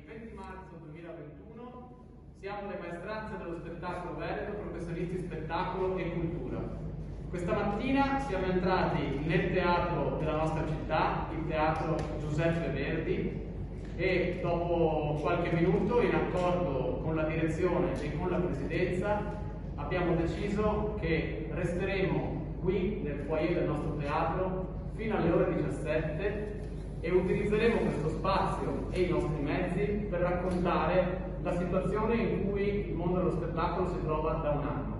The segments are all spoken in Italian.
20 marzo 2021 siamo le maestranze dello spettacolo veneto, professionisti spettacolo e cultura. Questa mattina siamo entrati nel teatro della nostra città, il teatro Giuseppe Verdi, e dopo qualche minuto, in accordo con la direzione e con la presidenza, abbiamo deciso che resteremo qui nel foyer del nostro teatro fino alle ore 17 e utilizzeremo questo spazio e i nostri mezzi per raccontare la situazione in cui il mondo dello spettacolo si trova da un anno.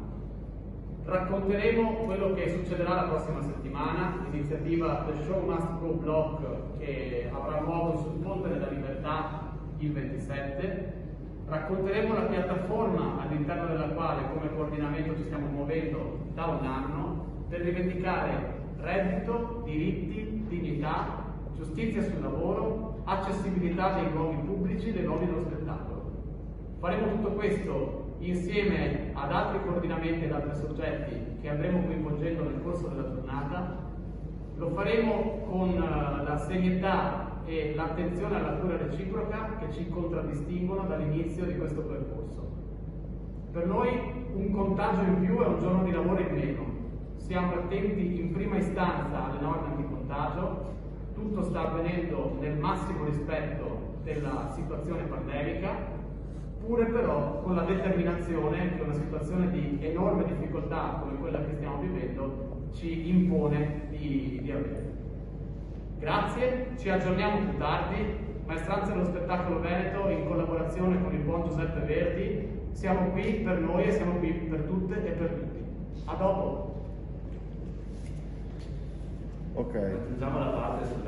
Racconteremo quello che succederà la prossima settimana, l'iniziativa The Show Must Go Block che avrà luogo sul Ponte della Libertà il 27. Racconteremo la piattaforma all'interno della quale come coordinamento ci stiamo muovendo da un anno per rivendicare reddito, diritti, dignità, giustizia sul lavoro, accessibilità dei luoghi pubblici, dei luoghi dello spettacolo. Faremo tutto questo insieme ad altri coordinamenti ed altri soggetti che andremo coinvolgendo nel corso della giornata. Lo faremo con la serietà e l'attenzione alla cura reciproca che ci contraddistinguono dall'inizio di questo percorso. Per noi un contagio in più è un giorno di lavoro in meno. Siamo attenti in prima istanza alle norme anticontagio, tutto sta avvenendo nel massimo rispetto della situazione pandemica, pure però con la determinazione che una situazione di enorme difficoltà come quella che stiamo vivendo ci impone di avere. Grazie, ci aggiorniamo più tardi. Maestranze dello spettacolo veneto in collaborazione con il buon Giuseppe Verdi, siamo qui per noi e siamo qui per tutte e per tutti. A dopo! Ok. Aggiungiamo la parte sul